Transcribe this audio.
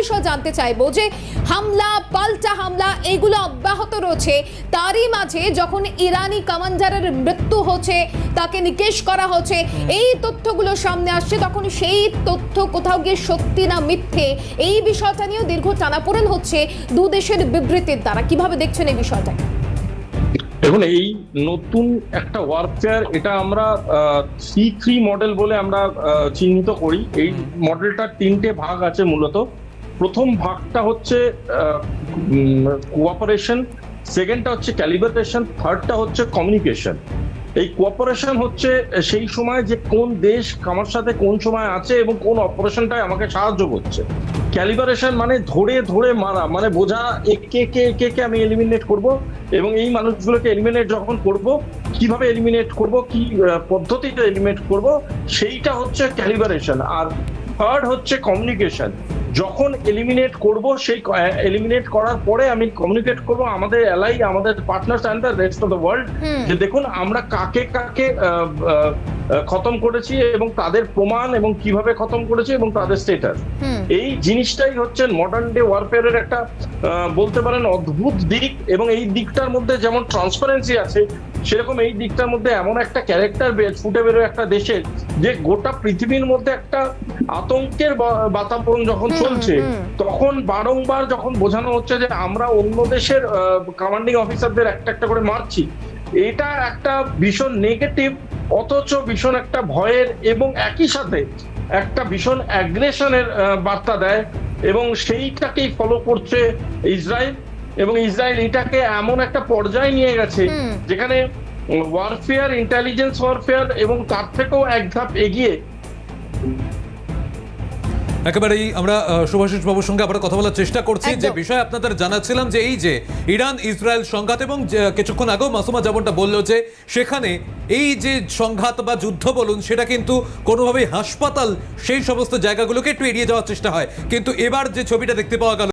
বিষয় জানতে চাইবো যে হামলা পাল্টা হামলা এইগুলো অব্যাহত রয়েছে, তারই মাঝে যখন ইরানি কমান্ডারের মৃত্যু হচ্ছে, তাকে নিকেশ করা হচ্ছে, এই তথ্যগুলো সামনে আসছে, তখন সেই তথ্য কোথাও গিয়ে সত্যি না মিথ্যে এই বিষয়টা নিয়েও দীর্ঘ টানাপোড়েন হচ্ছে দু দেশের বিবৃতির দ্বারা। কিভাবে দেখছেন এই বিষয়টা? দেখুন, এই নতুন একটা ওয়ারফেয়ার, এটা আমরা C3 মডেল বলে আমরা চিহ্নিত করি। এই মডেলটার তিনটে ভাগ আছে মূলত। প্রথম ভাগটা হচ্ছে কোঅপারেশন, সেকেন্ডটা হচ্ছে ক্যালিব্রেশন, থার্ডটা হচ্ছে কমিউনিকেশন। এই কোঅপারেশন হচ্ছে সেই সময় যে কোন দেশ আমার সাথে কোন সময় আছে এবং কোন অপারেশনটায় আমাকে সাহায্য করছে। ক্যালিব্রেশন মানে ধরে ধরে মারা, মানে বোঝা কে কে কে কে আমি এলিমিনেট করব, এবং এই মানুষগুলোকে এলিমিনেট যখন করব কিভাবে এলিমিনেট করব, কি পদ্ধতিতে এলিমিনেট করব, সেইটা হচ্ছে ক্যালিব্রেশন। আর থার্ড হচ্ছে কমিউনিকেশন। যখন এলিমিনেট করব, সেই এলিমিনেট করার পরে আমি কমিউনিকেট করব আমাদের অ্যালাই, আমাদের partners and the rest of the world, যে দেখুন আমরা কাকে কাকে খতম করেছি এবং তাদের প্রমাণ এবং কিভাবে খতম করেছি এবং তাদের স্ট্যাটাস। এই জিনিসটাই হচ্ছে মডার্ন ডে ওয়ারফেয়ারের একটা বলতে পারেন অদ্ভুত দিক। এবং এই দিকটার মধ্যে যেমন ট্রান্সপারেন্সি আছে, সেরকম এই দিকটার মধ্যে এমন একটা ক্যারেক্টার ফুটে বেরোয় একটা দেশের, যে গোটা পৃথিবীর মধ্যে একটা আতঙ্কের বাতাবরণ যখন চলছে, তখন বারংবার যখন বোঝানো হচ্ছে যে আমরা অন্য দেশের কমান্ডিং অফিসারদের একটা একটা করে মারছি, এটা একটা ভীষণ নেগেটিভ, অথচ ভীষণ একটা ভয়ের এবং একই সাথে একটা ভীষণ অ্যাগ্রেশনের বার্তা দেয়। এবং সেইটাকেই ফলো করছে ইসরায়েল, এবং ইসরায়েল এটাকে এমন একটা পর্যায়ে নিয়ে গেছে যেখানে ওয়ারফেয়ার, ইন্টেলিজেন্স ওয়ারফেয়ার, এবং তার থেকেও এক ধাপ এগিয়ে। একেবারেই আমরা শুভাশিস বাবুর সঙ্গে আবার কথা বলার চেষ্টা করছি। যে বিষয় আপনাদের জানাচ্ছিলাম যে এই যে ইরান ইসরায়েল সংঘাত, এবং কিছুক্ষণ আগেও মাসুমা যেমনটা বললো যে সেখানে এই যে সংঘাত বা যুদ্ধ বলুন, সেটা কিন্তু কোনোভাবেই হাসপাতাল সেই সমস্ত জায়গাগুলোকে একটু এড়িয়ে যাওয়ার চেষ্টা হয়, কিন্তু এবার যে ছবিটা দেখতে পাওয়া গেল